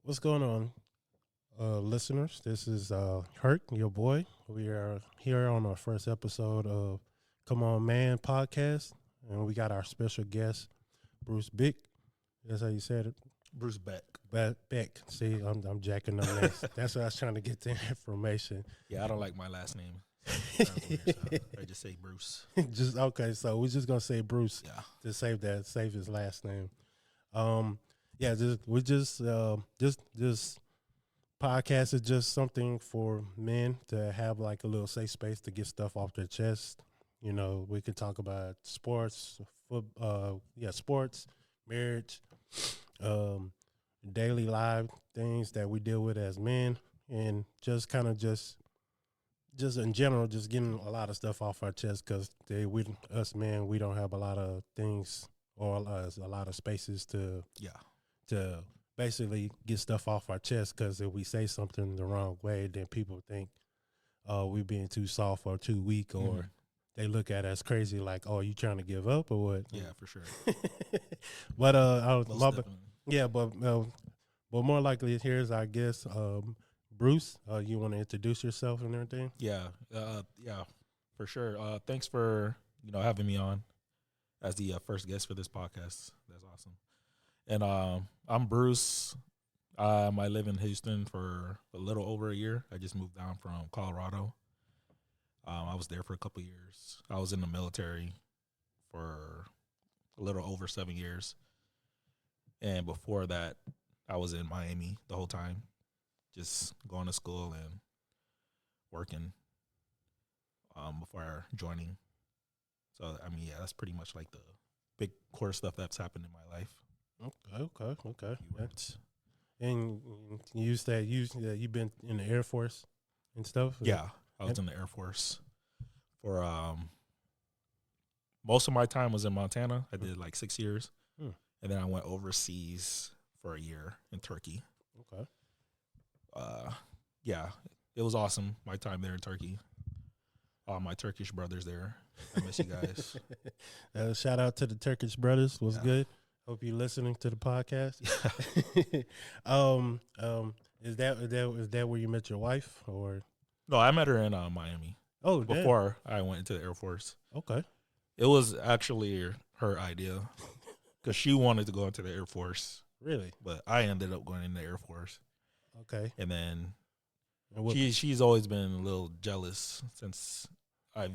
What's going on, listeners? This is Hurt, your boy. We are here on our first episode of Come On Man podcast, and we got our special guest, Bruce Bick. That's how you said it. Bruce Beck. Beck. See, I'm jacking them names. That's what I was trying to get the information. Yeah, I don't like my last name. Sounds weird, so I just say Bruce. Just okay. So we're just gonna say Bruce Yeah. to save his last name. Yeah, this podcast is just something for men to have like a little safe space to get stuff off their chest. You know, we can talk about sports, sports, marriage, um, daily life things that we deal with as men, and just kind of just in general, just getting a lot of stuff off our chest because us men, we don't have a lot of things or a lot of spaces to Yeah. basically get stuff off our chest, because if we say something the wrong way, then people think we being too soft or too weak, or they look at us crazy like, oh, you trying to give up or what? Yeah, for sure. But Most my, definitely. yeah, but more likely here's our guest, Bruce. You want to introduce yourself and everything? Yeah. Yeah, for sure. Thanks for, having me on as the first guest for this podcast. That's awesome. And I'm Bruce. I live in Houston for a little over a year. I just moved down from Colorado. I was there for a couple years. I was in the military for a little over 7 years. And before that, I was in Miami the whole time, just going to school and working before joining. So, yeah, that's pretty much like the big core stuff that's happened in my life. Okay. Few words. And you said you've been in the Air Force and stuff? Yeah, I was in the Air Force for most of my time was in Montana. I did like 6 years, and then I went overseas for a year in Turkey. Okay. Yeah, it was awesome. My time there in Turkey. All my Turkish brothers there. I miss you guys. Shout out to the Turkish brothers. Was Yeah. good. Hope you're listening to the podcast. Is that where you met your wife, or? No, I met her in Miami Oh, damn. before I went into the Air Force. Okay. It was actually her idea because she wanted to go into the Air Force, Really? but I ended up going in the Air Force. Okay. And then And what, she's always been a little jealous since I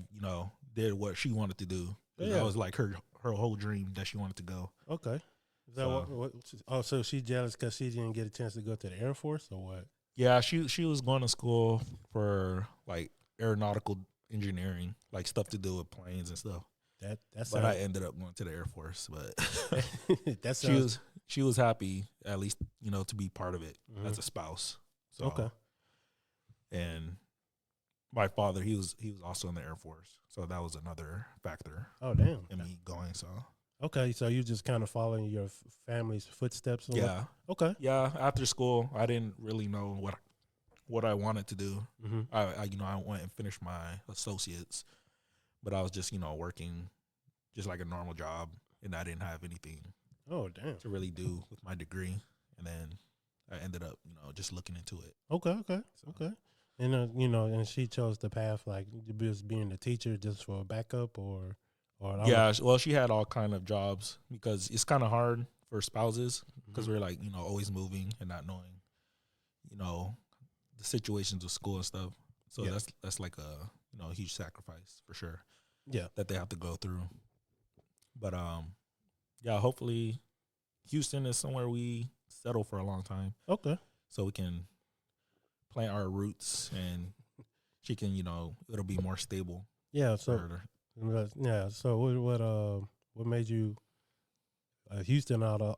did what she wanted to do. Yeah. That was like her whole dream that she wanted to go. okay. Is that So- oh, so she's jealous because she didn't get a chance to go to the Air Force, or what? Yeah, she was going to school for like aeronautical engineering, like stuff to do with planes and stuff. That's But I ended up going to the Air Force. But that's she was happy at least to be part of it as a spouse. So, okay. And my father, he was also in the Air Force, so that was another factor Oh, damn. in me going. So Okay, so you just kind of following your family's footsteps. Or what? yeah, Okay. yeah. After school, I didn't really know what I wanted to do. Mm-hmm. I went and finished my associates, but I was just working just like a normal job, and I didn't have anything Oh, damn. to really do with my degree. And then I ended up just looking into it. Okay. So, Okay. And and she chose the path like just being a teacher just for a backup, or yeah, well, she had all kind of jobs because it's kind of hard for spouses because we're like always moving and not knowing the situations of school and stuff. So Yeah. that's like a huge sacrifice for sure Yeah. that they have to go through. But yeah, hopefully Houston is somewhere we settle for a long time Okay. so we can plant our roots and she can it'll be more stable Yeah. for So her. yeah. So what made you Houston out of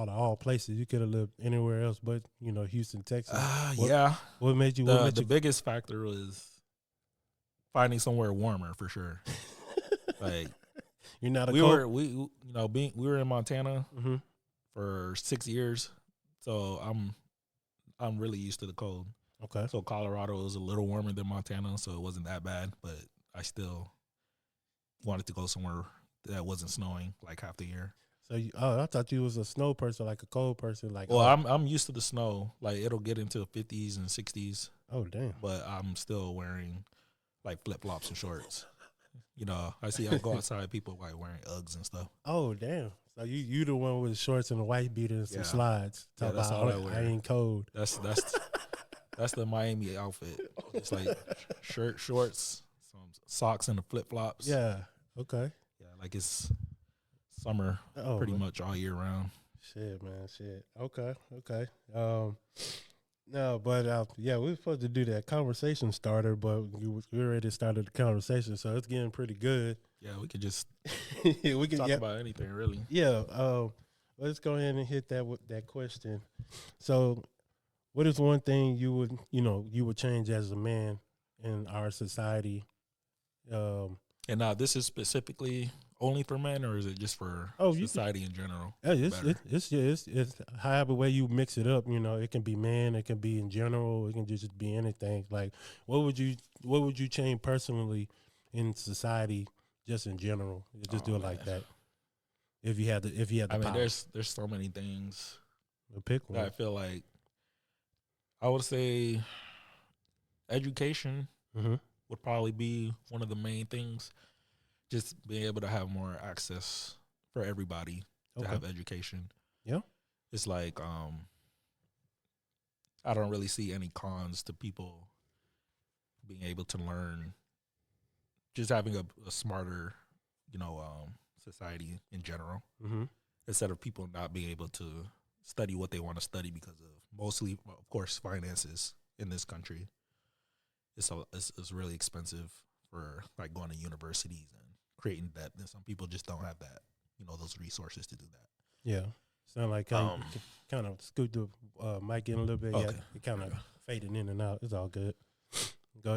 all places? You could have lived anywhere else, but Houston, Texas. What- Yeah. What made you? The biggest factor was finding somewhere warmer for sure. Like You're not a we cold. were we were in Montana Mm-hmm. for 6 years, so I'm really used to the cold. Okay. So Colorado was a little warmer than Montana, so it wasn't that bad. But I still wanted to go somewhere that wasn't snowing like half the year. So I thought you was a snow person, like a cold person. Like, Well, I'm used to the snow. Like it'll get into the 50s and 60s, oh damn. but I'm still wearing like flip flops and shorts. You know, I go outside, people like wearing Uggs and stuff. Oh damn. So you the one with the shorts and the white beater and some Yeah. slides. Yeah, Talk that's about all I I wear. ain't cold. That's the Miami outfit. It's like shirt, shorts, some socks, and the flip flops. Yeah. Okay. Yeah, like it's summer Oh, pretty man. much all year round. Shit, man. Shit. Okay. Okay. No, but yeah, we were supposed to do that conversation starter, but we already started the conversation, so it's getting pretty good. Yeah, we could just We can talk yeah, about anything really. yeah. Let's go ahead and hit that question. So, what is one thing you would change as a man in our society? And now this is specifically only for men, or is it just for You society in general? it's however way you mix it up. You know, it can be man, it can be in general, it can just be anything. Like, what would you change personally in society, just in general? Just do it like that. If you had the I mean, power. there's so many things Pick that one. I feel like I would say education Mm-hmm. would probably be one of the main things. Just being able to have more access for everybody to Okay. have education. Yeah. It's like I don't really see any cons to people being able to learn. Just having a smarter, society in general, Mm-hmm. instead of people not being able to study what they want to study because of mostly, of course, finances in this country. It's really expensive for like going to universities and creating debt, and some people just don't have that, those resources to do that. Yeah. Sound like kind of scoot the mic in a little bit. Okay. Yeah. It kind of fading in and out. It's all good.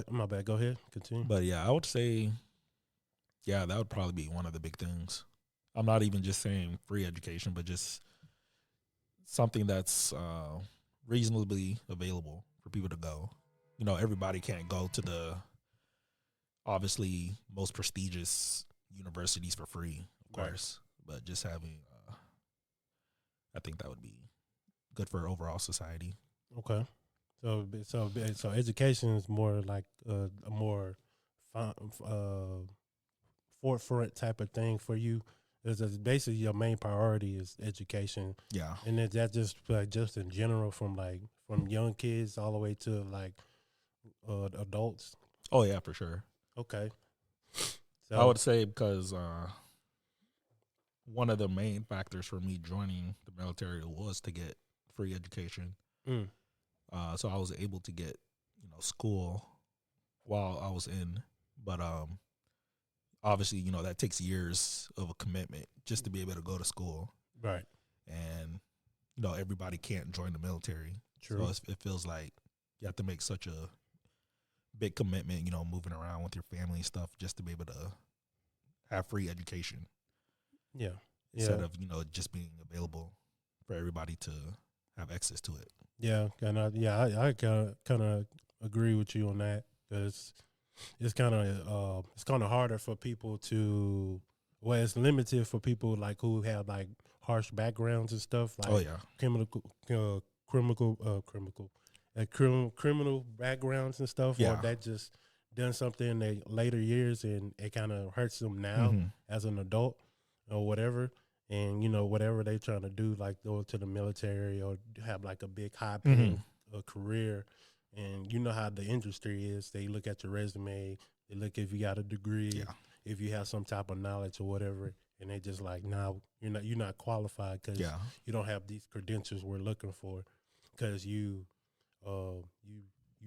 My bad. Go ahead. Continue. But yeah, I would say, yeah, that would probably be one of the big things. I'm not even just saying free education, but just something that's reasonably available for people to go. Everybody can't go to the obviously most prestigious universities for free, of Right. course, but just having, I think that would be good for overall society. Okay. So education is more like a more forefront type of thing for you. It's basically your main priority is education, Yeah. and that's just just in general from young kids all the way to like adults. Oh yeah, for sure. Okay. So I would say because one of the main factors for me joining the military was to get free education. Mm. So I was able to get, school while I was in, but obviously, that takes years of a commitment just to be able to go to school. Right. And, everybody can't join the military. True. So it feels like you have to make such a big commitment, moving around with your family and stuff just to be able to have free education. Yeah. Instead of, just being available for everybody to have access to it. Yeah, I kind of agree with you on that, because it's kind of harder for people to. Well, it's limited for people like who have like harsh backgrounds and stuff. Like Oh yeah, criminal backgrounds and stuff, Yeah. or that just done something in their later years and it kind of hurts them now Mhm. as an adult or whatever. And whatever they trying to do, like go to the military or have like a big high paying career, and you know how the industry is. They look at your resume, they look if you got a degree, Yeah. if you have some type of knowledge or whatever, and they just like, nah, you're not qualified because Yeah. you don't have these credentials we're looking for, because you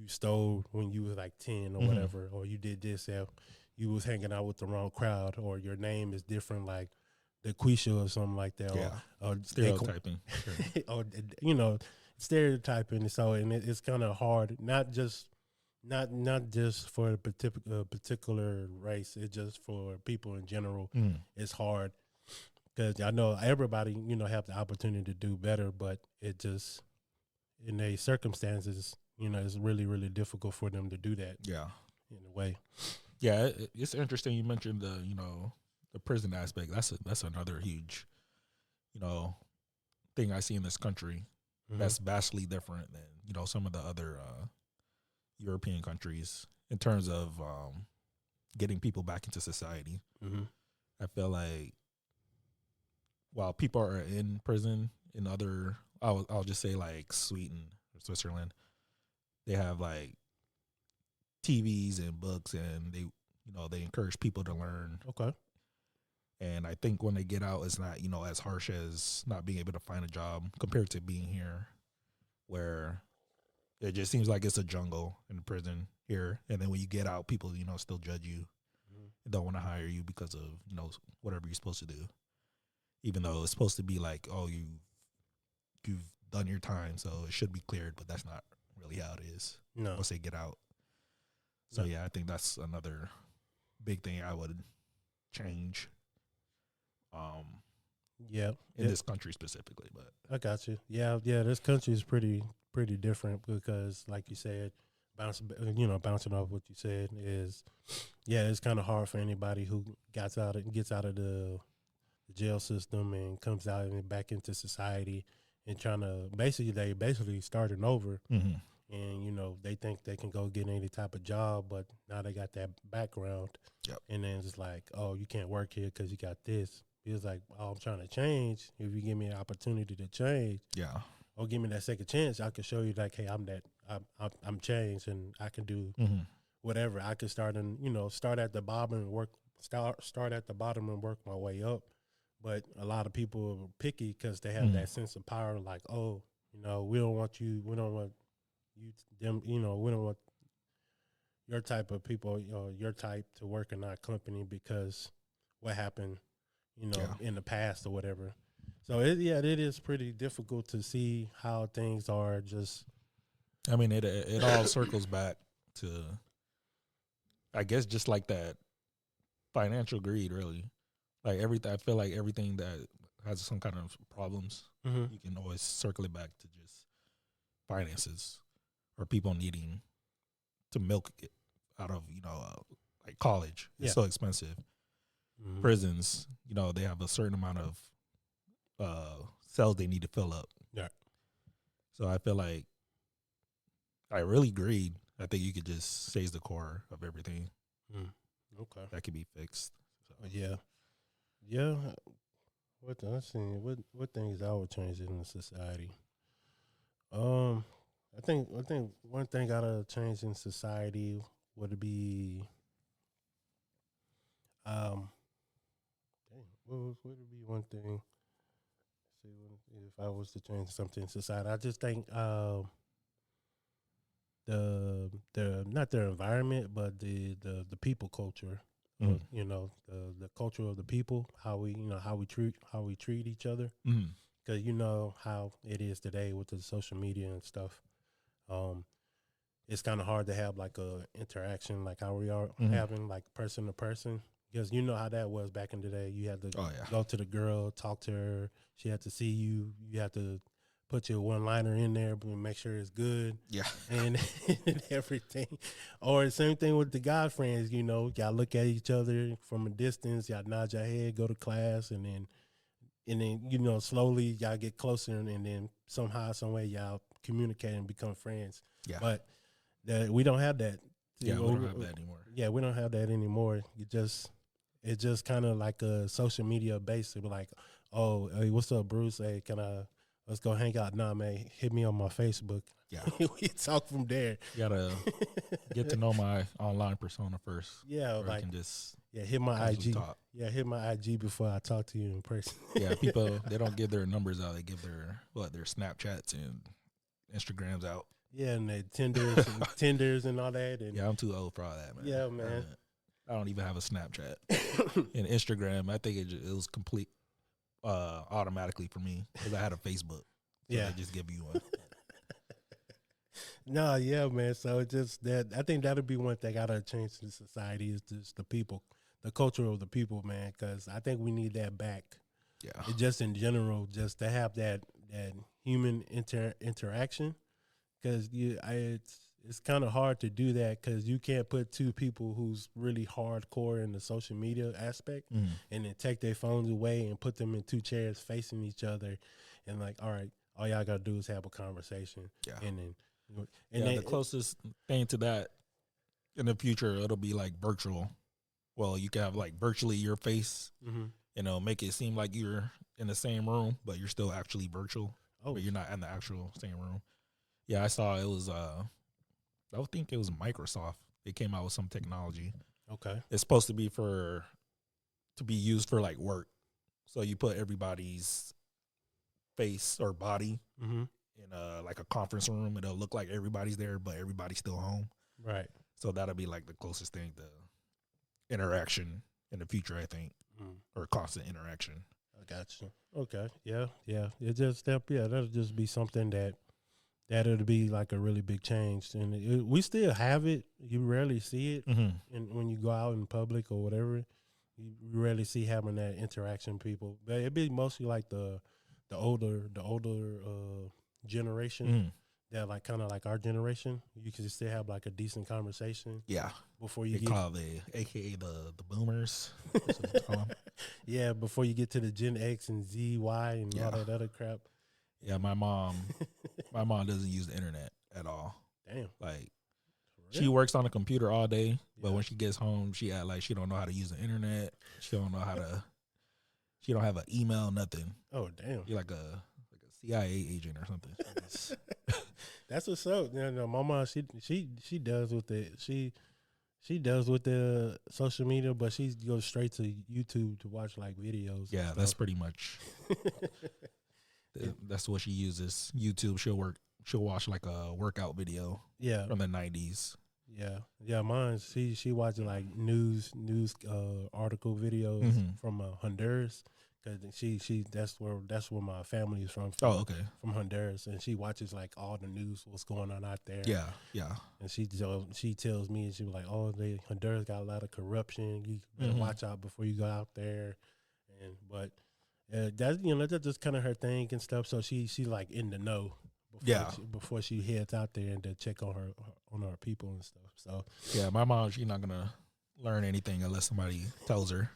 stole when you was like 10 or whatever, or you did this, you was hanging out with the wrong crowd, or your name is different, like the Quisha or something like that, Yeah. or Stereotyping. Sure. or stereotyping. So, and it's kind of hard, not just for a particular race. It's just for people in general. It's hard because I know everybody have the opportunity to do better, but it just in their circumstances, it's really really difficult for them to do that. Yeah. In a way. Yeah, it's interesting you mentioned the prison aspect. That's another huge you know, thing I see in this country that's vastly different than, you know, some of the other European countries in terms of getting people back into society. I feel like while people are in prison in other, I'll just say like Sweden or Switzerland, they have like TVs and books, and they, you know, they encourage people to learn. Okay. And I think when they get out, it's not, you know, as harsh as not being able to find a job compared to being here, where it just seems like it's a jungle in the prison here. And then when you get out, people, you know, still judge you and don't want to hire you because of, you know, whatever you're supposed to do. Even though it's supposed to be like, oh, you've done your time, so it should be cleared, but that's not really how it is. No. Once they get out. So yeah, I think that's another big thing I would change. In this country specifically, but I got you. Yeah, this country is pretty different because, like you said, bouncing off what you said is, it's kind of hard for anybody who gets out of the jail system and comes out and back into society and trying to basically starting over. And, you know, they think they can go get any type of job, but now they got that background. Yep. And then it's like, oh, you can't work here because you got this. It's like, oh, I'm trying to change. If you give me an opportunity to change, or give me that second chance, I can show you like, hey, I'm changed and I can do whatever. I can start at the bottom and work my way up. But a lot of people are picky because they have that sense of power. Like, oh, you know, we don't want you we don't want your type of people, you know, your type to work in our company because what happened, you know, in the past or whatever. So it is pretty difficult to see how things are just. I mean, it all circles back to, I guess, just like that financial greed, really. Like everything, I feel like everything that has some kind of problems, you can always circle it back to just finances. Or people needing to milk it out of, you know, like college. It's so expensive. Prisons, you know, they have a certain amount of cells they need to fill up. Yeah. So I feel like greed. I think you could just say is the core of everything. Okay. That could be fixed. So. Yeah. What things I would change in the society? I think one thing gotta change in society would be, what would be one thing? See, if I was to change something in society, I just think the not their environment, but the people culture. You know, the culture of the people, how we treat each other. Because you know how it is today with the social media and stuff. It's kind of hard to have like a interaction like how we are having like person to person, because you know how that was back in the day. You had to go to the girl, talk to her. She had to see you. You had to put your one-liner in there, but make sure it's good. Yeah. And everything. Or the same thing with the guy friends, you know, y'all look at each other from a distance, y'all nod your head, go to class, and then you know, slowly y'all get closer, and then somehow, some way, y'all communicate and become friends. Yeah. But we don't have that. Yeah, we don't have that anymore. Yeah, we don't have that anymore. It's just kind of like a social media based. It be like, oh, hey, what's up, Bruce? Hey, let's go hang out. Nah, man, hit me on my Facebook. Yeah. We talk from there. You gotta get to know my online persona first. Yeah, like, I can just hit my IG. Talk. Yeah, hit my IG before I talk to you in person. Yeah, people, they don't give their numbers out. They give their Snapchats and Instagrams out. Yeah, and the Tinders and all that. And yeah, I'm too old for all that, man. Yeah, man. I don't even have a Snapchat. And Instagram, I think it was complete automatically for me because I had a Facebook. So they just give you one. No, yeah, man. So it just that I think that'll be one thing I gotta change in society is just the people, the culture of the people, man. Because I think we need that back. Yeah, just in general, just to have that human interaction. Because it's kind of hard to do that because you can't put two people who's really hardcore in the social media aspect and then take their phones away and put them in two chairs facing each other and like, all right, all y'all gotta do is have a conversation. Yeah. And then the closest thing to that in the future, it'll be like virtual. Well, you can have like virtually your face, make it seem like you're in the same room, but you're still actually virtual. Oh, but you're not in the actual same room. Yeah, I saw it was I would think it was Microsoft. They came out with some technology. okay. It's supposed to be to be used for like work. So you put everybody's face or body in like a conference room. It'll look like everybody's there, but everybody's still home. Right. So that'll be like the closest thing to interaction in the future, I think, or constant interaction. I got you. Okay. Yeah. Yeah. It just that'll just be something that'll be like a really big change, and we still have it. You rarely see it, and when you go out in public or whatever, you rarely see having that interaction with people. But it'd be mostly like the older generation that like kind of like our generation. You can still have like a decent conversation. Yeah, before you call AKA the boomers. Yeah, before you get to the Gen X and Z, Y, and all that other crap. Yeah, my mom doesn't use the internet at all. Damn. Like, she works on a computer all day, but when she gets home, she act like she don't know how to use the internet. She don't have an email, nothing. Oh, damn. You're like a CIA agent or something. That's what's up. No, my mom, she does with the she does with the social media, but she goes straight to YouTube to watch like videos. Yeah, that's pretty much. That's what she uses. YouTube. She'll watch like a workout video. Yeah. From the 90s. Yeah. Mine. She watching like news article videos from Honduras, because that's where my family is from. Oh, okay. From Honduras, and she watches like all the news, what's going on out there. Yeah. And she tells me, and she was like, "Oh, Honduras got a lot of corruption. You better watch out before you go out there." But that's just kind of her thing and stuff. So she like in the know. Before she heads out there and to check on her people and stuff. So yeah, my mom, she's not gonna learn anything unless somebody tells her.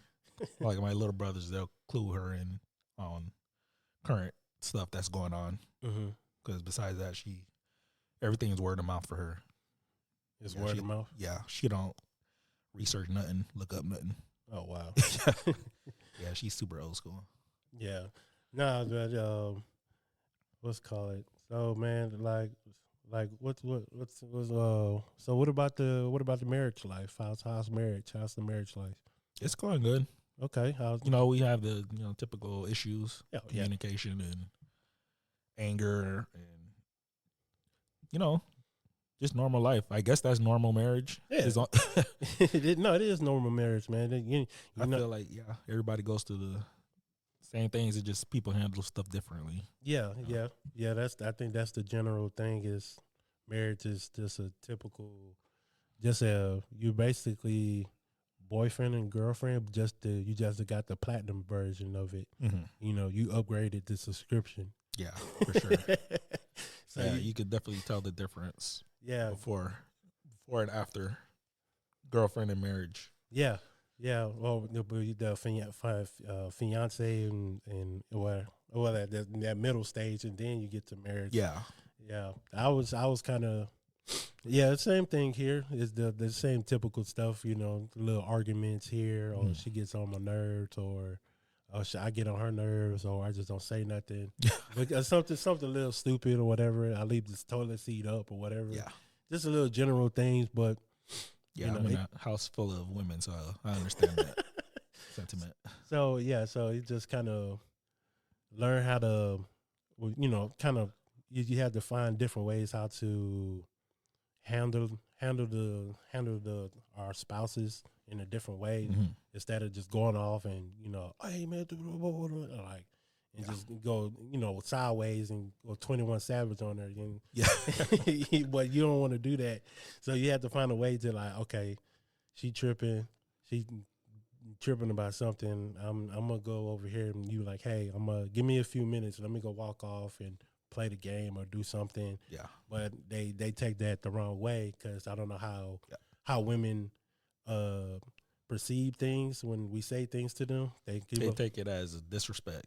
Like my little brothers, they'll clue her in on current stuff that's going on. Because besides that, everything is word of mouth for her. It's word of mouth. Yeah, she don't research nothing, look up nothing. Oh wow. Yeah, she's super old school. Yeah. No, but what's call it? So man, like what's so what about the marriage life? How's marriage? How's the marriage life? It's going good. Okay. We have the typical issues, communication and anger and just normal life. I guess that's normal marriage. Yeah. No, it is normal marriage, man. I feel like everybody goes through the same things. It's just people handle stuff differently. Yeah. I think that's the general thing. Is marriage is just a typical, you basically boyfriend and girlfriend. You just got the platinum version of it. You upgraded the subscription. Yeah, for sure. So you could definitely tell the difference. Yeah, before and after girlfriend and marriage. Yeah. Well, the fiance and that middle stage, and then you get to marriage. Yeah. I was kind of the same thing here. Is the same typical stuff. Little arguments here, or she gets on my nerves, or I get on her nerves, or I just don't say nothing. But something a little stupid or whatever. I leave this toilet seat up or whatever. Yeah. Just a little general things, but. Yeah, I'm in a house full of women, so I understand that sentiment. So you just kind of learn how to, you have to find different ways how to handle our spouses in a different way instead of just going off and hey man, like. And just go, sideways and go 21 Savage on her. But you don't want to do that. So you have to find a way to okay, she tripping about something. I'm going to go over here and you like, hey, give me a few minutes. Let me go walk off and play the game or do something. Yeah. But they take that the wrong way because I don't know how women perceive things when we say things to them. They take it as a disrespect.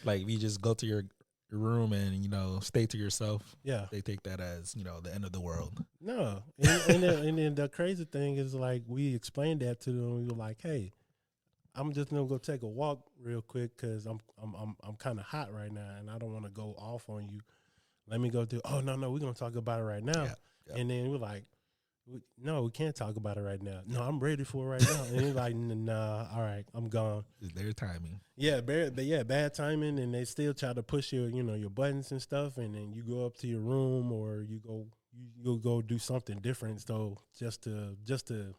Like if you just go to your room and stay to yourself. Yeah, they take that as the end of the world. No, and then the crazy thing is like we explained that to them. We were like, hey, I'm just gonna go take a walk real quick because I'm kind of hot right now and I don't want to go off on you. Let me go do. Oh no, we're gonna talk about it right now. Yeah. And then we're like, no, we can't talk about it right now. No, I'm ready for it right now. And he's like, nah, all right, I'm gone. It's their timing. Yeah, bad timing, and they still try to push your buttons and stuff, and then you go up to your room or you go do something different. So just to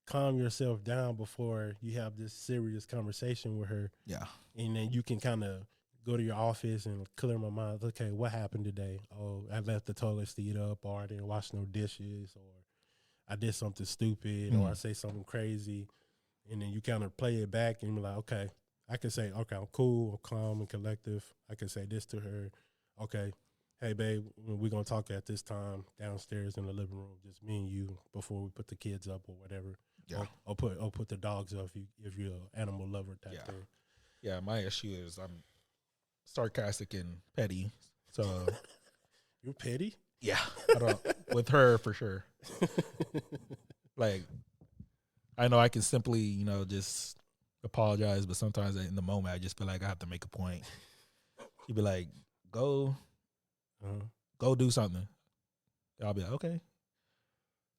calm yourself down before you have this serious conversation with her. Yeah, and then you can kind of go to your office and clear my mind. Okay, what happened today? Oh, I left the toilet seat up, or I didn't wash no dishes, or I did something stupid, or I say something crazy, and then you kind of play it back and be like, okay, I can say, okay, I'm cool, I'm calm and collective. I can say this to her. Okay, hey, babe, we're going to talk at this time downstairs in the living room, just me and you, before we put the kids up or whatever. Yeah. Or put the dogs up if you're an animal lover type thing. Yeah, my issue is I'm sarcastic and petty. So you're petty? Yeah. I don't, with her for sure. Like, I know I can simply, just apologize, but sometimes in the moment I just feel like I have to make a point. She'd be like, go do something. I'll be like, okay.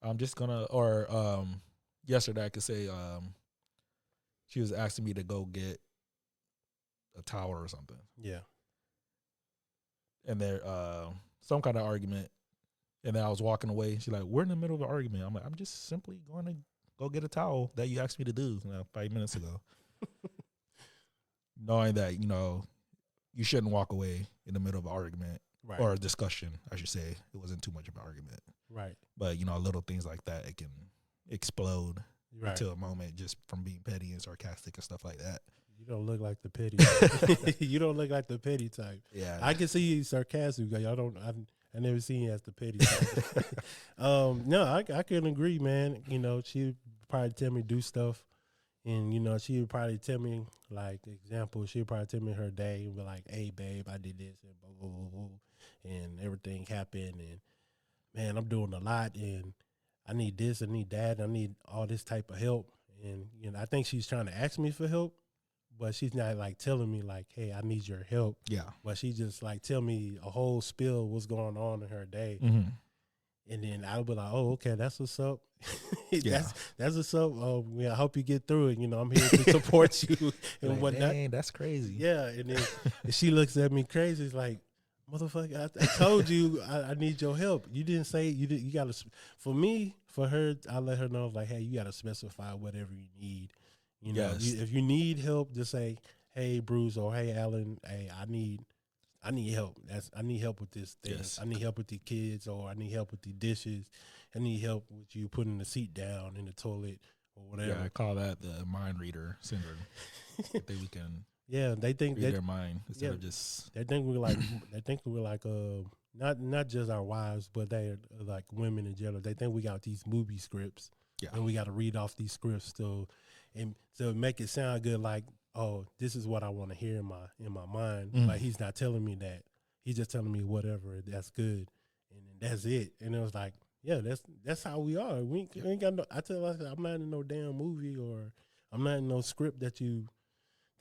I'm just gonna, or yesterday I could say she was asking me to go get a towel or something. Yeah. And there some kind of argument, and then I was walking away. She's like, we're in the middle of an argument. I'm like, I'm just simply going to go get a towel that you asked me to do 5 minutes ago. Knowing that, you shouldn't walk away in the middle of an argument. Right. Or a discussion, I should say. It wasn't too much of an argument. Right. But, little things like that, it can explode into a moment just from being petty and sarcastic and stuff like that. You don't look like the petty type. You don't look like the petty type. Yeah. I can see you sarcastic. I never seen you as the petty type. No, I can agree, man. She probably tell me do stuff. And, she would probably tell me, like, example, she would probably tell me her day and be like, hey, babe, I did this and blah, blah, blah, blah, and everything happened. And, man, I'm doing a lot, and I need this, I need that, I need all this type of help. And, I think she's trying to ask me for help, but she's not, like, telling me, like, hey, I need your help. Yeah. But she just, like, tell me a whole spill what's going on in her day. Mm-hmm. And then I'll be like, oh, okay, that's what's up. Yeah. That's what's up. I hope you get through it. I'm here to support you and like, whatnot. Dang, that's crazy. Yeah, and then she looks at me crazy. It's like, motherfucker, I told you I need your help. You didn't say you did. You got to. For her, I let her know like, hey, you got to specify whatever you need. Yes. If you need help, just say, hey, Bruce, or hey, Alan, hey, I need help. I need help with this thing. Yes. I need help with the kids, or I need help with the dishes. I need help with you putting the seat down in the toilet or whatever. Yeah, I call that the mind reader syndrome. I think we can. Yeah, they think read their mind instead of just. They think we're like not just our wives, but they're like women in general. They think we got these movie scripts, and we got to read off these scripts and make it sound good. Like, oh, this is what I want to hear in my mind. Mm-hmm. Like he's not telling me that. He's just telling me whatever. That's good, and that's it. And it was like, yeah, that's how we are. We ain't got no. I tell her, I'm not in no damn movie, or I'm not in no script that you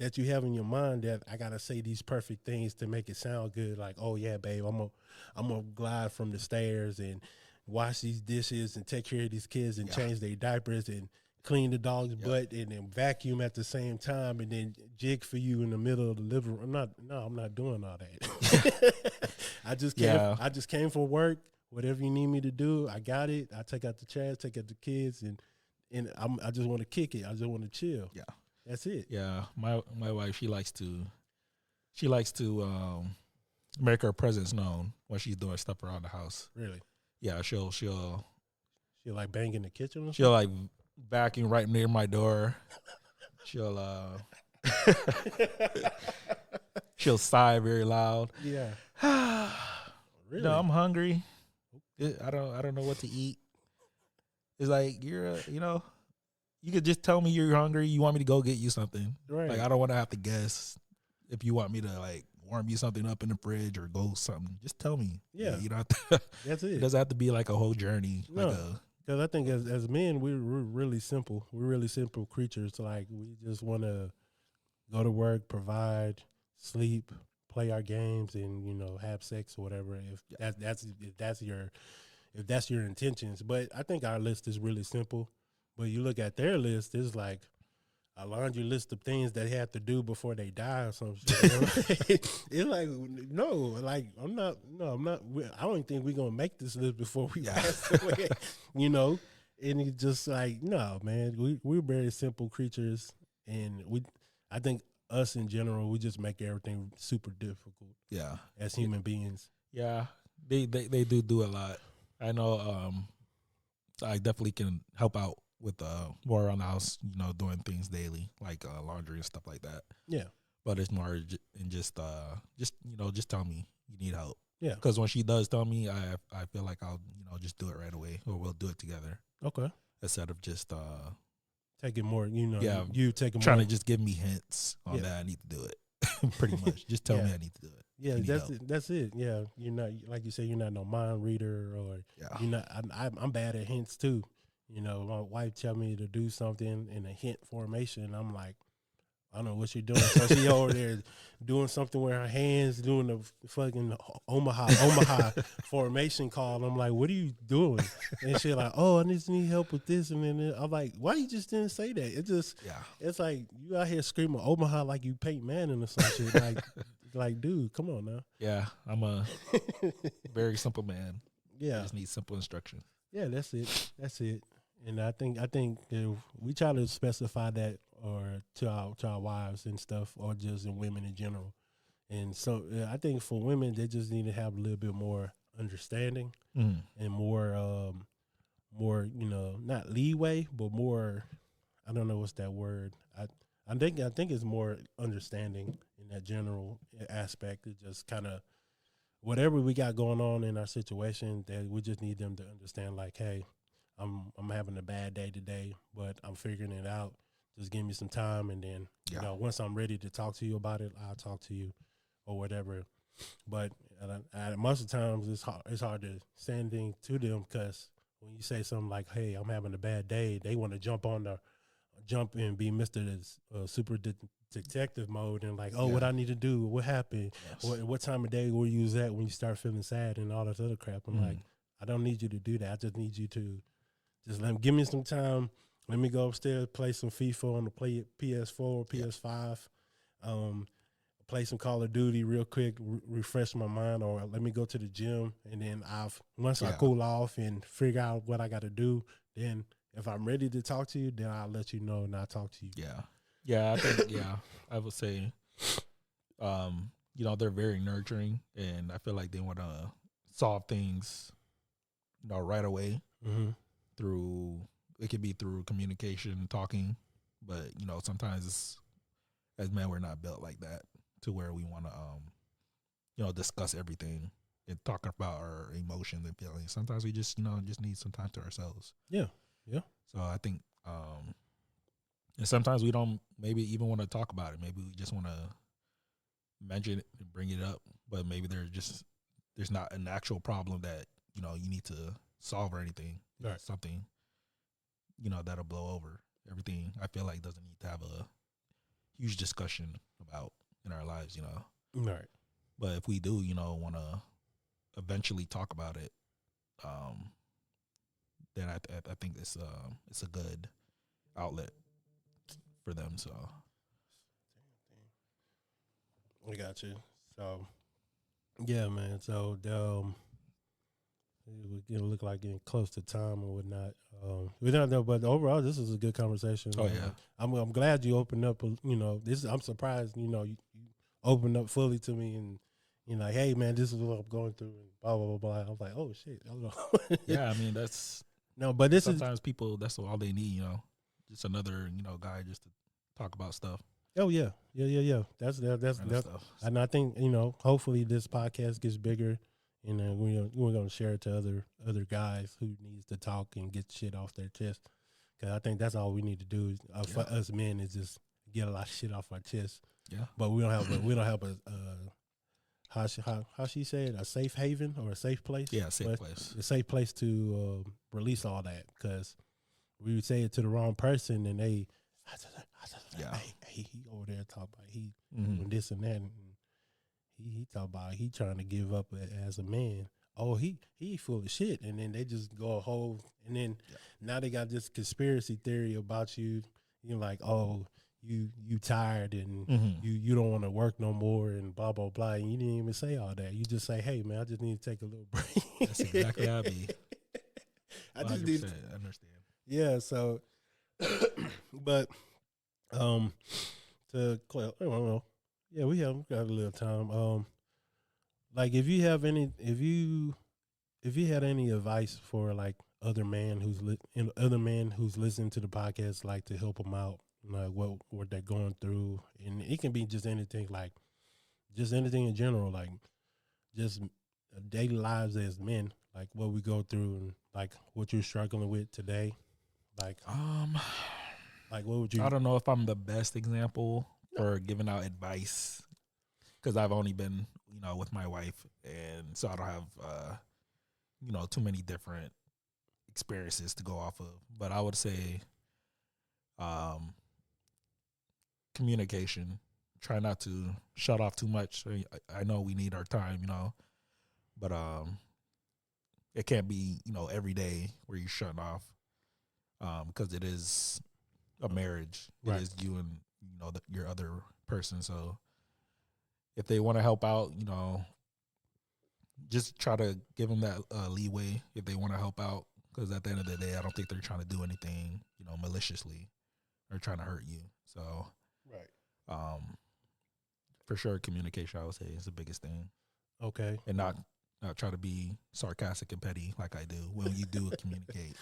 have in your mind that I gotta say these perfect things to make it sound good. Like, oh yeah, babe, I'm gonna glide from the stairs and wash these dishes and take care of these kids and change their diapers and clean the dog's butt and then vacuum at the same time and then jig for you in the middle of the living room. I'm not doing all that. I just came from work. Whatever you need me to do, I got it. I take out the trash, take out the kids, and I just want to kick it. I just want to chill. Yeah, that's it. Yeah, my wife, she likes to make her presence known when she's doing stuff around the house. Really? Yeah, she'll like bang in the kitchen or something? She'll like vacuum right near my door. She'll She'll sigh very loud. Yeah. Really? No, I'm hungry. I don't know what to eat. It's like you could just tell me you're hungry. You want me to go get you something. Right. Like I don't want to have to guess if you want me to like warm you something up in the fridge or go something. Just tell me. Yeah. You don't have to, That's it. it doesn't have to be like a whole journey. No. Because I think as men, we're really simple. We're really simple creatures. Like we just want to go to work, provide, sleep, play our games, and have sex or whatever. If that's your intentions. But I think our list is really simple. But you look at their list, it's like a laundry list of things they have to do before they die or some shit. It's like, no, like I'm not. I don't think we're gonna make this list before we pass away. And it's just like, no, man, we're very simple creatures, and I think us in general, we just make everything super difficult. Yeah, as human beings. Yeah, they do a lot. I know. I definitely can help out with more around the house, doing things daily like laundry and stuff like that. Yeah, but it's more in just tell me you need help. Yeah, because when she does tell me, I feel like I'll just do it right away, or we'll do it together. Okay, instead of just taking more, you taking trying more. to just give me hints on that I need to do it. Pretty much, just tell me I need to do it. Yeah, that's it. Yeah, you're not, like you say, you're not no mind reader, or you're not. I'm bad at hints too. My wife tell me to do something in a hint formation. I'm like, I don't know what you're doing. So she over there doing something with her hands, doing the fucking Omaha formation call. I'm like, what are you doing? And she's like, oh, I just need help with this. And then I'm like, why you just didn't say that? It's like you out here screaming Omaha like you Peyton Manning or some shit. Like, dude, come on now. Yeah, I'm a very simple man. Yeah, I just need simple instructions. Yeah, that's it. And I think if we try to specify that or to our wives and stuff, or just in women in general. And so I think for women, they just need to have a little bit more understanding and more not leeway, but more. I don't know what's that word. I think it's more understanding in that general aspect. It just kind of whatever we got going on in our situation, that we just need them to understand. Like, hey, I'm having a bad day today, but I'm figuring it out. Just give me some time, and then once I'm ready to talk to you about it, I'll talk to you, or whatever. But most of the times, it's hard to say anything to them, because when you say something like, "Hey, I'm having a bad day," they want to jump and be Mr. Super detective mode, and like, what I need to do, what happened, what time of day were you at when you start feeling sad, and all that other crap. I'm like, I don't need you to do that. I just need you to just give me some time. Let me go upstairs, play some FIFA on the PS4 or PS5, play some Call of Duty real quick, refresh my mind, or let me go to the gym, and then once I cool off and figure out what I got to do, then if I'm ready to talk to you, then I'll let you know and I'll talk to you. Yeah, I think I would say, they're very nurturing, and I feel like they want to solve things, right away. Through, it could be through communication, talking, but sometimes as men, we're not built like that to where we want to discuss everything and talk about our emotions and feelings. Sometimes we just need some time to ourselves. Yeah. So I think and sometimes we don't maybe even want to talk about it. Maybe we just want to mention it and bring it up, but maybe there's not an actual problem that you need to solve or anything. Right. Something that'll blow over. Everything I feel like doesn't need to have a huge discussion about in our lives. Right. But if we do, want to eventually talk about it, then I think it's a good outlet for them. So I got you. So yeah, man. So we look like getting close to time and whatnot. We don't know, but overall, this is a good conversation. Oh yeah, I'm glad you opened up. I'm surprised. You opened up fully to me, and like, hey man, this is what I'm going through, and blah blah blah blah. I was like, oh shit. Yeah, I mean that's no, but this sometimes people, that's all they need. Just another guy just to talk about stuff. Oh yeah. That's Kind of that. stuff. And I think hopefully this podcast gets bigger, and we're gonna share it to other guys who needs to talk and get shit off their chest. Because I think that's all we need to do is, for us men is just get a lot of shit off our chest. Yeah. But we don't have a how she said, a safe haven or a safe place. Yeah, safe place. A safe place to release all that, because we would say it to the wrong person and they, hey, he over there talking about he doing this and that, and he talk about he trying to give up as a man. Oh, he full of shit, and then they just go a whole, and then now they got this conspiracy theory about you. You're like, oh, you tired and you don't want to work no more and blah blah blah. And you didn't even say all that. You just say, hey man, I just need to take a little break. That's exactly how I be. I just need to understand. Yeah, so but to I don't know. Yeah, we got a little time. Like if you had any advice for like other men who's listening to the podcast, like to help them out, like what they're going through, and it can be just anything, like just anything in general, like just daily lives as men, like what we go through and like what you're struggling with today, like what would you? I don't know if I'm the best example for giving out advice, because I've only been with my wife, and so I don't have too many different experiences to go off of. But I would say communication. Try not to shut off too much. I know we need our time, but it can't be every day where you're shutting off, because it is a marriage. Right. It is you and your other person. So if they want to help out, just try to give them that leeway if they want to help out, because at the end of the day, I don't think they're trying to do anything maliciously or trying to hurt you. So right. For sure, communication, I would say, is the biggest thing. Okay. And not try to be sarcastic and petty like I do when you do communicate.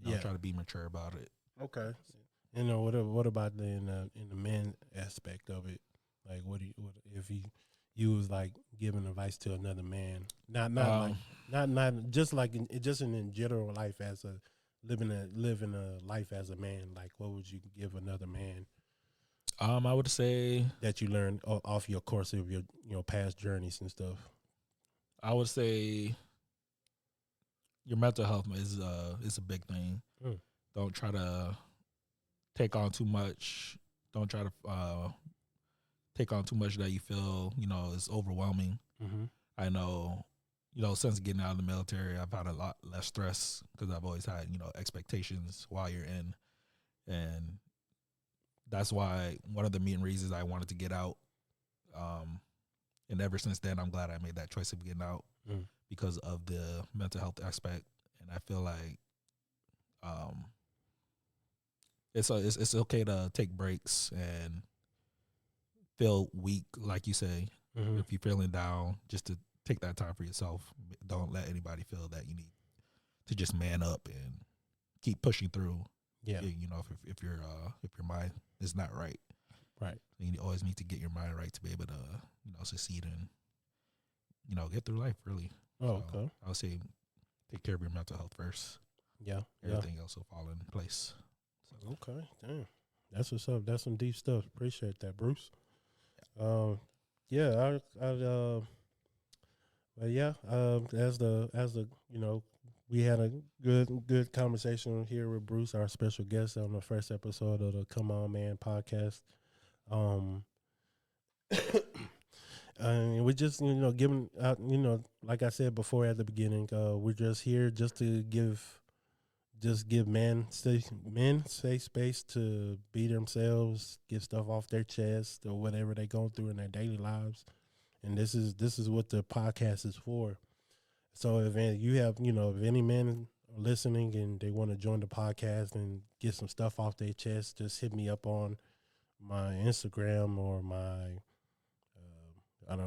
Try to be mature about it. Okay. What about in the men aspect of it? Like, what if you was like giving advice to another man, not just like just in general life, as a living a life as a man, like what would you give another man? I would say that you learned off your course of your past journeys and stuff. I would say your mental health is a big thing. Don't try to take on too much. Don't try to take on too much that you feel is overwhelming. I know since getting out of the military, I've had a lot less stress because I've always had expectations while you're in, and that's why one of the main reasons I wanted to get out. And ever since then, I'm glad I made that choice of getting out because of the mental health aspect. And I feel like it's okay to take breaks and feel weak, like you say. If you're feeling down, just to take that time for yourself. Don't let anybody feel that you need to just man up and keep pushing through. Yeah, if your mind is not right. Right. You always need to get your mind right to be able to, succeed and, get through life, really. Oh, okay. I would say take care of your mental health first. Yeah. Everything else will fall in place. So. Okay. Damn. That's what's up. That's some deep stuff. Appreciate that, Bruce. Yeah, as we had a good conversation here with Bruce, our special guest on the first episode of the Come On Man podcast. And we just giving out, like I said before at the beginning, we're just here just to give men safe space to be themselves, get stuff off their chest or whatever they go through in their daily lives. And this is what the podcast is for. So if you have, if any men are listening and they want to join the podcast and get some stuff off their chest, just hit me up on my Instagram or my, I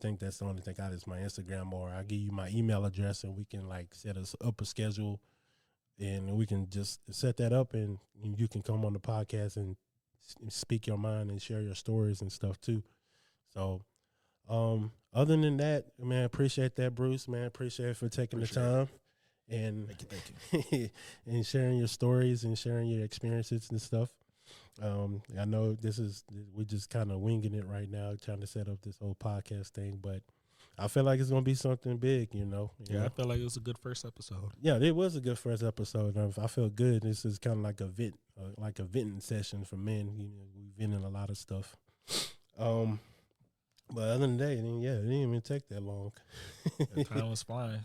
think that's the only thing is my Instagram, or I'll give you my email address and we can set us up a schedule and we can just set that up and you can come on the podcast and speak your mind and share your stories and stuff too. So, other than that, man, appreciate that, Bruce. Man, appreciate it for taking the time and Thank you. and sharing your stories and sharing your experiences and stuff. I know we're just kind of winging it right now, trying to set up this whole podcast thing, but I feel like it's gonna be something big, you know. Yeah, I feel like it was a good first episode. Yeah, it was a good first episode. I feel good. This is kind of like a venting session for men. You know, we venting a lot of stuff. But other than that, then, yeah, it didn't even take that long. The time was flying.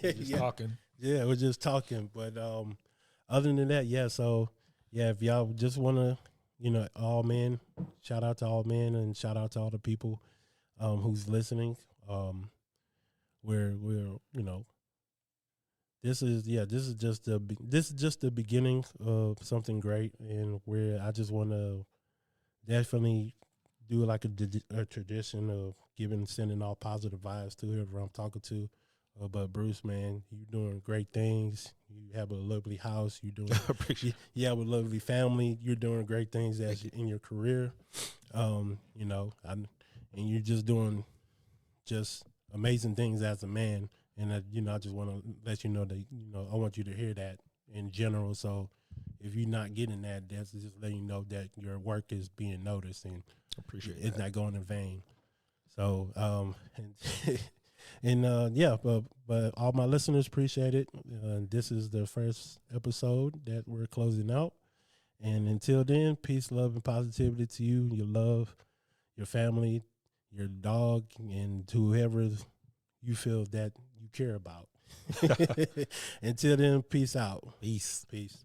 Just talking. Yeah, we're just talking. But other than that, yeah. So yeah, if y'all just want to, you know, all men, shout out to all men and shout out to all the people who's listening. We're you know, this is just the beginning of something great, and where I just want to definitely do like a tradition of sending all positive vibes to whoever I'm talking to. But Bruce, man, you're doing great things. You have a lovely house. You have a lovely family. You're doing great things in your career. You know, and you're just doing just amazing things as a man. And you know, I just want to let you know that, you know, I want you to hear that in general. So if you're not getting that, that's just letting you know that your work is being noticed and it's not going in vain. So yeah, but all my listeners appreciate it. This is the first episode that we're closing out. And until then, peace, love, and positivity to you, your love, your family, your dog, and to whoever you feel that you care about. Until then, peace out. Peace. Peace.